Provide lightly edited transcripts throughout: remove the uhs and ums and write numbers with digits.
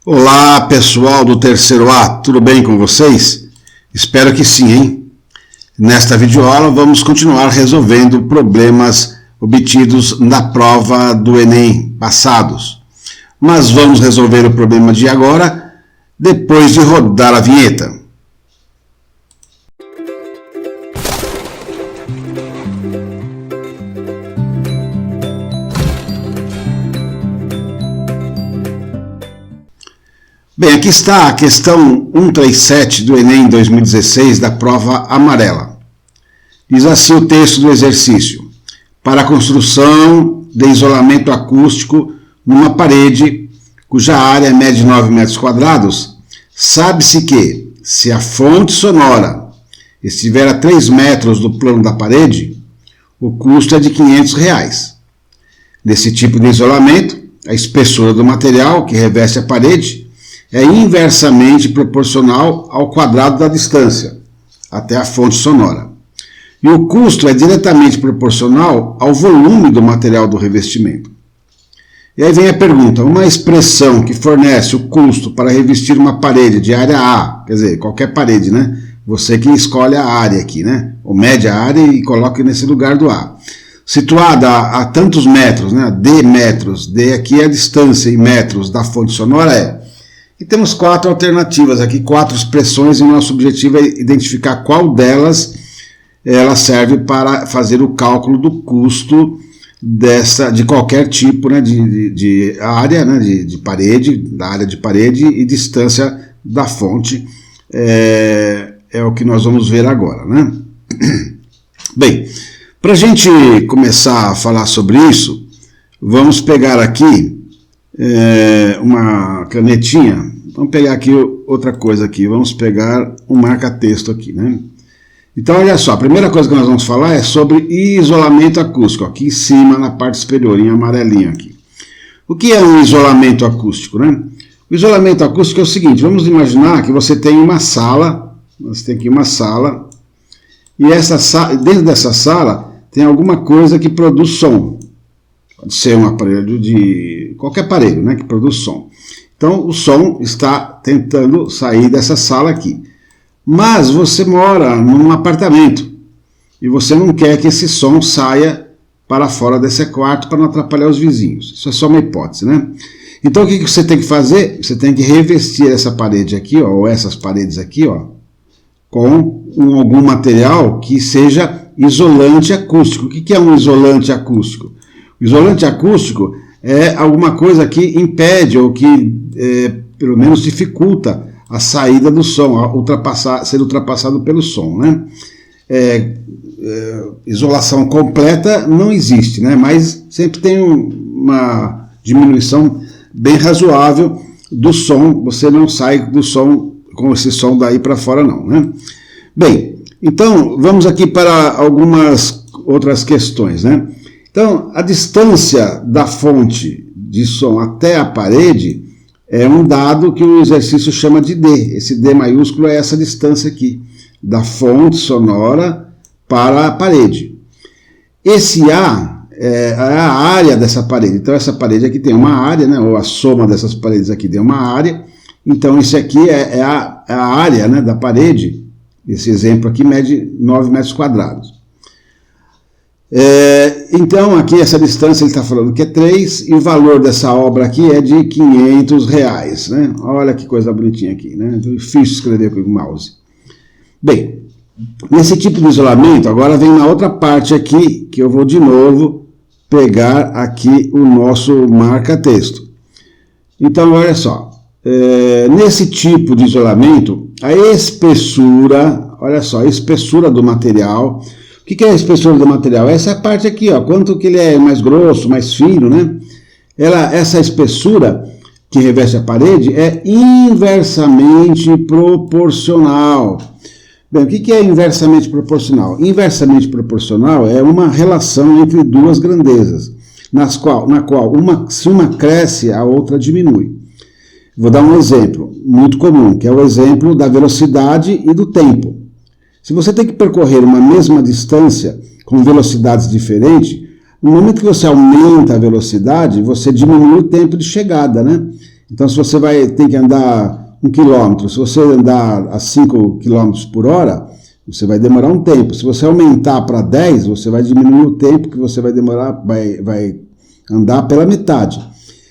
Olá pessoal do terceiro A, tudo bem com vocês? Espero que sim, hein? Nesta videoaula vamos continuar resolvendo problemas obtidos na prova do Enem passados. Mas vamos resolver o problema de agora depois de rodar a vinheta. Bem, aqui está a questão 137 do Enem 2016 da prova amarela. Diz assim o texto do exercício: para a construção de isolamento acústico numa parede cuja área mede 9 metros quadrados, sabe-se que, se a fonte sonora estiver a 3 metros do plano da parede, o custo é de R$500. Nesse tipo de isolamento, a espessura do material que reveste a parede é inversamente proporcional ao quadrado da distância até a fonte sonora. E o custo é diretamente proporcional ao volume do material do revestimento. E aí vem a pergunta: uma expressão que fornece o custo para revestir uma parede de área A, quer dizer, qualquer parede, né? Você que escolhe a área aqui, né? Ou mede a área e coloca nesse lugar do A. Situada a tantos metros, né? D metros, D aqui é a distância em metros da fonte sonora é. E temos 4 alternativas aqui, 4 expressões, e o nosso objetivo é identificar qual delas ela serve para fazer o cálculo do custo de qualquer tipo, né, de área, né, de parede, da área de parede e distância da fonte. É o que nós vamos ver agora, né? Bem, para a gente começar a falar sobre isso, vamos pegar aqui uma canetinha. Vamos pegar aqui outra coisa aqui, vamos pegar um marca-texto aqui, né? Então, olha só, a primeira coisa que nós vamos falar é sobre isolamento acústico, aqui em cima, na parte superior, em amarelinho aqui. O que é um isolamento acústico, né? O isolamento acústico é o seguinte: vamos imaginar que você tem uma sala, e dentro dessa sala tem alguma coisa que produz som. Pode ser um aparelho qualquer aparelho, né, que produz som. Então, o som está tentando sair dessa sala aqui. Mas você mora num apartamento e você não quer que esse som saia para fora desse quarto para não atrapalhar os vizinhos. Isso é só uma hipótese, né? Então, o que você tem que fazer? Você tem que revestir essa parede aqui, ó, ou essas paredes aqui, ó, com algum material que seja isolante acústico. O que é um isolante acústico? O isolante acústico é alguma coisa que impede ou que pelo menos dificulta a saída do som, ser ultrapassado pelo som, né? Isolação completa não existe, né? Mas sempre tem uma diminuição bem razoável do som. Você não sai do som com esse som daí para fora não, né? Bem, então vamos aqui para algumas outras questões, né? Então, a distância da fonte de som até a parede é um dado que o exercício chama de D. Esse D maiúsculo é essa distância aqui, da fonte sonora para a parede. Esse A é a área dessa parede. Então, essa parede aqui tem uma área, né, ou a soma dessas paredes aqui tem uma área. Então, esse aqui é a área, né, da parede. Esse exemplo aqui mede 9 metros quadrados. Então aqui essa distância ele está falando que é 3 e o valor dessa obra aqui é de R$500, né? Olha que coisa bonitinha aqui, né? Difícil escrever com o mouse. Bem, nesse tipo de isolamento, agora vem na outra parte aqui, que eu vou de novo pegar aqui o nosso marca-texto. Então olha só, nesse tipo de isolamento, a espessura, olha só, a espessura do material. O que é a espessura do material? Essa parte aqui, ó, quanto que ele é mais grosso, mais fino, né? Essa espessura que reveste a parede é inversamente proporcional. Bem, o que é inversamente proporcional? Inversamente proporcional é uma relação entre duas grandezas, na qual se uma cresce, a outra diminui. Vou dar um exemplo muito comum, que é o exemplo da velocidade e do tempo. Se você tem que percorrer uma mesma distância com velocidades diferentes, no momento que você aumenta a velocidade, você diminui o tempo de chegada, né? Então, se você tem que andar 1 quilômetro, se você andar a 5 km por hora, você vai demorar um tempo. Se você aumentar para 10, você vai diminuir o tempo que você vai demorar, vai andar pela metade.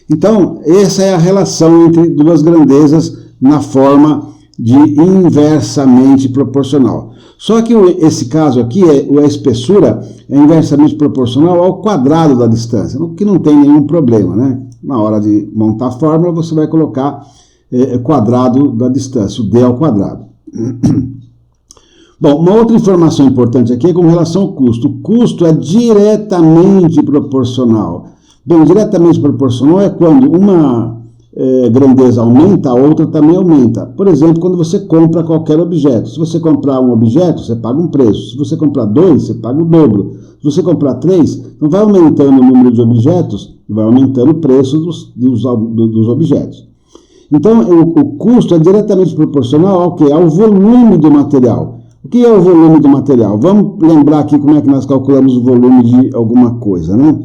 Então, essa é a relação entre duas grandezas na forma de inversamente proporcional. Só que esse caso aqui, a espessura é inversamente proporcional ao quadrado da distância, o que não tem nenhum problema, né? Na hora de montar a fórmula, você vai colocar quadrado da distância, o d ao quadrado. Bom, uma outra informação importante aqui é com relação ao custo. O custo é diretamente proporcional. Bem, diretamente proporcional é quando uma grandeza aumenta, a outra também aumenta. Por exemplo, quando você compra qualquer objeto. Se você comprar um objeto, você paga um preço. Se você comprar 2, você paga o dobro. Se você comprar 3, então vai aumentando o número de objetos, vai aumentando o preço dos objetos. Então, o custo é diretamente proporcional ao quê? Ao volume do material. O que é o volume do material? Vamos lembrar aqui como é que nós calculamos o volume de alguma coisa, né?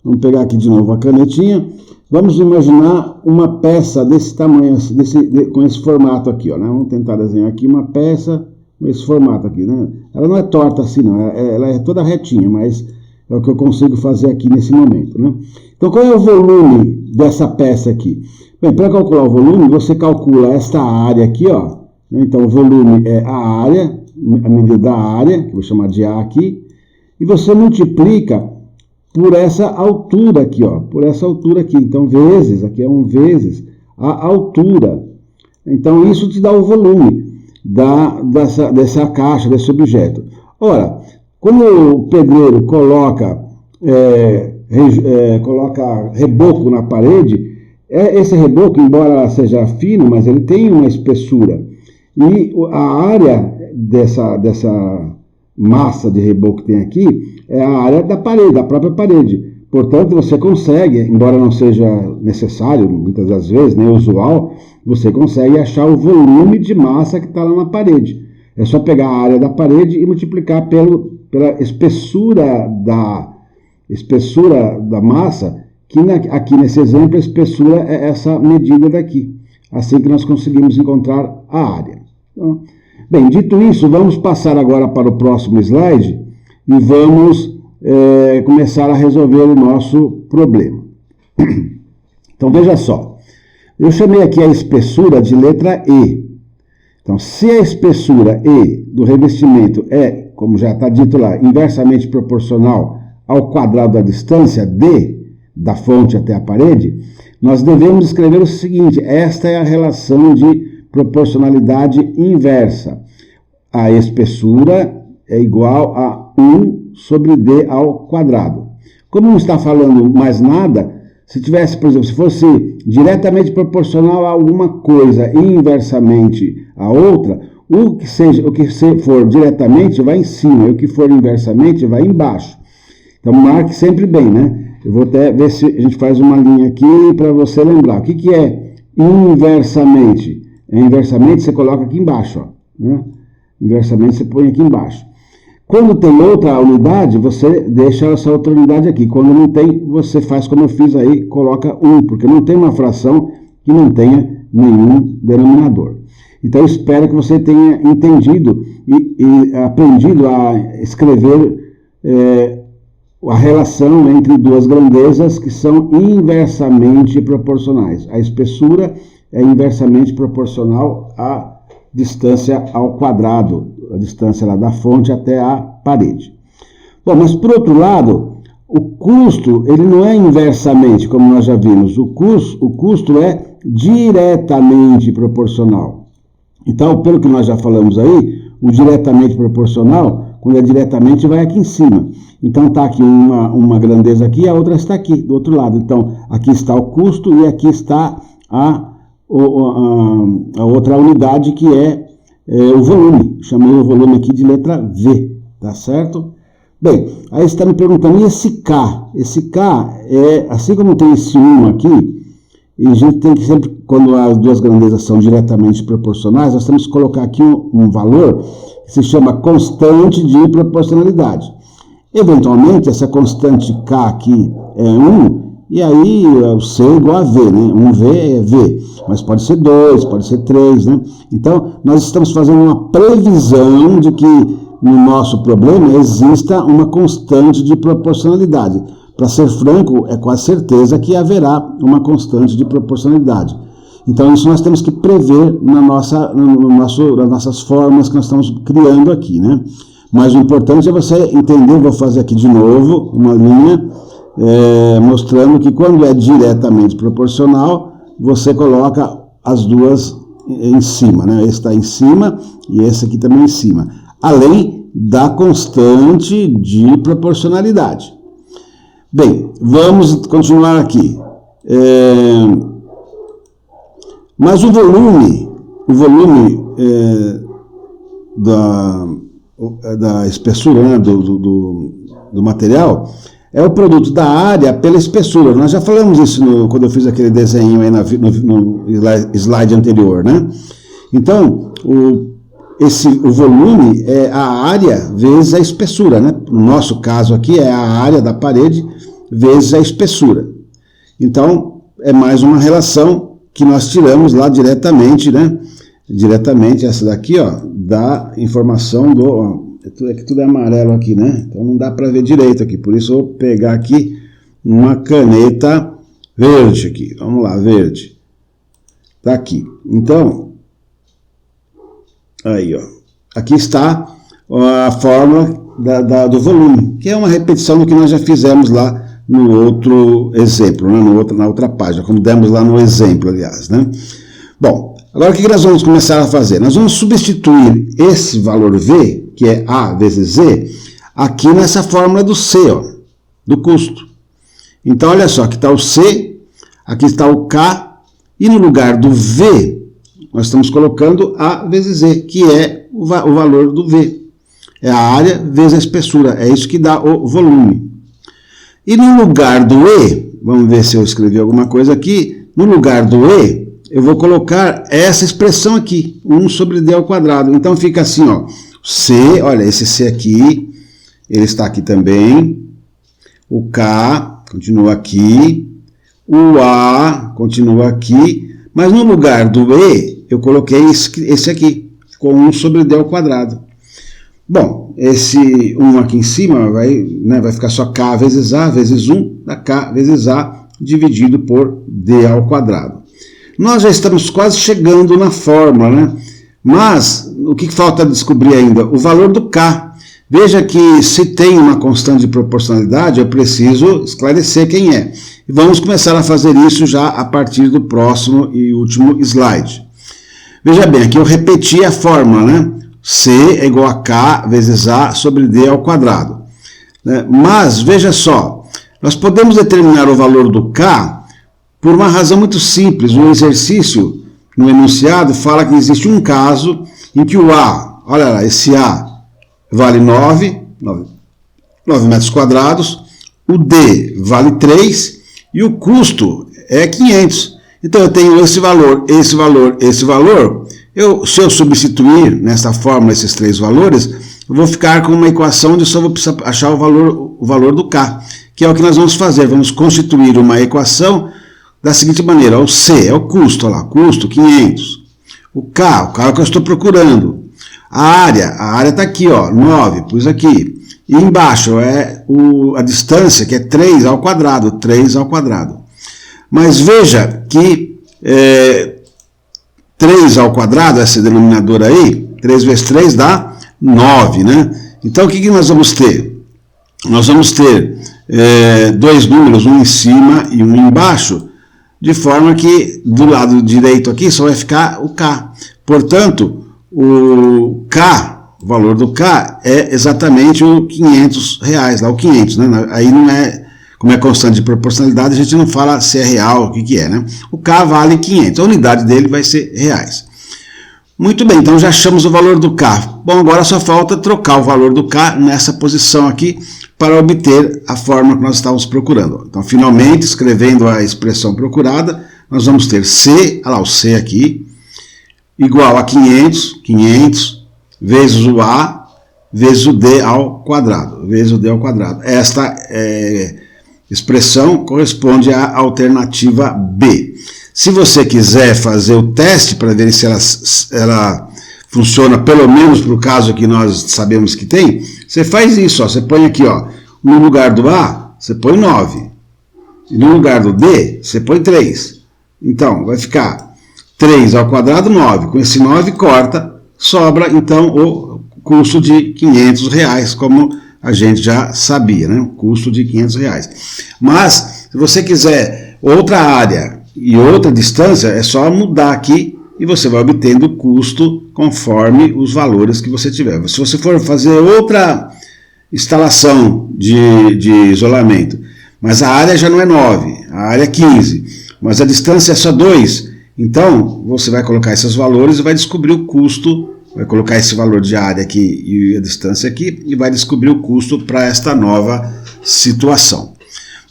Vamos pegar aqui de novo a canetinha. Vamos imaginar uma peça desse tamanho, com esse formato aqui, ó, né? Vamos tentar desenhar aqui uma peça com esse formato aqui, né? Ela não é torta assim, não. Ela é toda retinha, mas é o que eu consigo fazer aqui nesse momento, né? Então, qual é o volume dessa peça aqui? Bem, para calcular o volume, você calcula esta área aqui, ó. Então, o volume é a área, a medida da área, que eu vou chamar de A aqui, e você multiplica por essa altura aqui, ó, por essa altura aqui. Então, vezes, aqui é vezes a altura. Então, isso te dá o volume dessa caixa, desse objeto. Ora, quando o pedreiro coloca reboco na parede, esse reboco, embora seja fino, mas ele tem uma espessura. E a área dessa massa de reboco que tem aqui é a área da parede, da própria parede. Portanto, você consegue, embora não seja necessário, muitas das vezes, nem usual, você consegue achar o volume de massa que está lá na parede. É só pegar a área da parede e multiplicar pela espessura da massa, que aqui nesse exemplo a espessura é essa medida daqui. Assim que nós conseguimos encontrar a área. Então, bem, dito isso, vamos passar agora para o próximo slide e vamos começar a resolver o nosso problema. Então, veja só. Eu chamei aqui a espessura de letra E. Então, se a espessura E do revestimento é, como já está dito lá, inversamente proporcional ao quadrado da distância, D, da fonte até a parede, nós devemos escrever o seguinte: esta é a relação de proporcionalidade inversa. A espessura é igual a 1 sobre D ao quadrado. Como não está falando mais nada, se tivesse, por exemplo, se fosse diretamente proporcional a alguma coisa e inversamente a outra, o que for diretamente vai em cima e o que for inversamente vai embaixo. Então marque sempre bem, né? Eu vou até ver se a gente faz uma linha aqui para você lembrar. O que é inversamente? Inversamente você coloca aqui embaixo, ó, né? Inversamente você põe aqui embaixo. Quando tem outra unidade, você deixa essa outra unidade aqui. Quando não tem, você faz como eu fiz aí, coloca 1, porque não tem uma fração que não tenha nenhum denominador. Então eu espero que você tenha entendido e aprendido a escrever a relação entre duas grandezas que são inversamente proporcionais. A espessura é inversamente proporcional à distância ao quadrado, a distância lá da fonte até a parede. Bom, mas por outro lado, o custo ele não é inversamente, como nós já vimos. O custo é diretamente proporcional. Então, pelo que nós já falamos aí, o diretamente proporcional, quando é diretamente, vai aqui em cima. Então, está aqui uma grandeza aqui, a outra está aqui, do outro lado. Então, aqui está o custo e aqui está a outra unidade, que é o volume. Chamei o volume aqui de letra V, tá certo? Bem, aí você está me perguntando, e esse K? Esse K é, assim como tem esse 1 aqui, e a gente tem que sempre, quando as duas grandezas são diretamente proporcionais, nós temos que colocar aqui um valor que se chama constante de proporcionalidade. Eventualmente, essa constante K aqui é 1, e aí o C é igual a V, né? 1V é V, mas pode ser 2, pode ser 3, né? Então, nós estamos fazendo uma previsão de que no nosso problema exista uma constante de proporcionalidade. Para ser franco, é quase certeza que haverá uma constante de proporcionalidade. Então, isso nós temos que prever nas nossas formas que nós estamos criando aqui, né? Mas o importante é você entender, vou fazer aqui de novo uma linha mostrando que quando é diretamente proporcional, você coloca as duas em cima, né? Esse está em cima e esse aqui também em cima. Além da constante de proporcionalidade. Bem, vamos continuar aqui. Mas o volume da espessura, né, do material é o produto da área pela espessura. Nós já falamos isso quando eu fiz aquele desenho aí no slide anterior, né? Então, o volume é a área vezes a espessura, né? No nosso caso aqui é a área da parede vezes a espessura. Então, é mais uma relação que nós tiramos lá diretamente, né? Diretamente essa daqui, ó, da informação é que tudo é amarelo aqui, né? Então não dá para ver direito aqui, por isso eu vou pegar aqui uma caneta verde aqui. Vamos lá, verde. Tá aqui. Então, aí, ó. Aqui está a fórmula do volume, que é uma repetição do que nós já fizemos lá no outro exemplo, né? Na outra página, como demos lá no exemplo, aliás, né? Bom, agora o que nós vamos começar a fazer? Nós vamos substituir esse valor V, que é A vezes Z, aqui nessa fórmula do C, ó, do custo. Então, olha só, aqui está o C, aqui está o K, e no lugar do V, nós estamos colocando A vezes Z, que é o valor do V. É a área vezes a espessura, é isso que dá o volume. E no lugar do E, vamos ver se eu escrevi alguma coisa aqui, no lugar do E, eu vou colocar essa expressão aqui, 1 sobre D ao quadrado. Então fica assim, ó, C, olha, esse C aqui, ele está aqui também, o K continua aqui, o A continua aqui, mas no lugar do E, eu coloquei esse aqui, ficou 1 sobre D ao quadrado. Bom, esse 1 aqui em cima vai ficar só K vezes A vezes 1, da K vezes A, dividido por D ao quadrado. Nós já estamos quase chegando na fórmula, né? Mas o que falta descobrir ainda? O valor do K. Veja que se tem uma constante de proporcionalidade, eu preciso esclarecer quem é. E vamos começar a fazer isso já a partir do próximo e último slide. Veja bem, aqui eu repeti a fórmula, né? C é igual a K vezes A sobre D ao quadrado. Mas, veja só, nós podemos determinar o valor do K por uma razão muito simples. O exercício, no enunciado, fala que existe um caso em que o A, olha lá, esse A vale 9 metros quadrados, o D vale 3 e o custo é 500. Então eu tenho esse valor, esse valor, esse valor. Se eu substituir nessa fórmula esses três valores, eu vou ficar com uma equação onde eu só vou precisar achar o valor do K, que é o que nós vamos fazer. Vamos constituir uma equação da seguinte maneira: o C é o custo, olha lá, custo 500. O K é o que eu estou procurando. A área está aqui, ó, 9, pus aqui. E embaixo é a distância, que é 3 ao quadrado, 3 ao quadrado. Mas veja que 3 ao quadrado, esse denominador aí, 3 vezes 3 dá 9, né? Então, o que nós vamos ter? Nós vamos ter dois números, um em cima e um embaixo, de forma que do lado direito aqui só vai ficar o K. Portanto, o K, o valor do K é exatamente o R$500, lá o 500, né? Aí não é, como é constante de proporcionalidade, a gente não fala se é real, o que é, né? O K vale 500, a unidade dele vai ser reais. Muito bem, então já achamos o valor do K. Bom, agora só falta trocar o valor do K nessa posição aqui para obter a fórmula que nós estávamos procurando. Então, finalmente, escrevendo a expressão procurada, nós vamos ter C, olha lá o C aqui, igual a 500 vezes o A vezes o D ao quadrado, vezes o D ao quadrado. Esta expressão corresponde à alternativa B. Se você quiser fazer o teste para ver se ela funciona, pelo menos para o caso que nós sabemos que tem, você faz isso, ó, você põe aqui, ó, no lugar do A, você põe 9. E no lugar do D, você põe 3. Então, vai ficar 3 ao quadrado, 9. Com esse 9, corta, sobra, então, o custo de R$500, como a gente já sabia, né? O custo de R$500. Mas, se você quiser outra área e outra distância, é só mudar aqui e você vai obtendo o custo conforme os valores que você tiver. Se você for fazer outra instalação de isolamento, mas a área já não é 9, a área é 15, mas a distância é só 2, então você vai colocar esses valores e vai descobrir o custo, vai colocar esse valor de área aqui e a distância aqui e vai descobrir o custo para esta nova situação.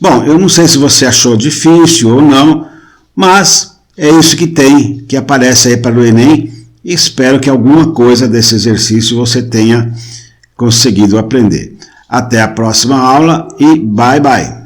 Bom, eu não sei se você achou difícil ou não, mas é isso que tem, que aparece aí para o Enem, e espero que alguma coisa desse exercício você tenha conseguido aprender. Até a próxima aula e bye bye!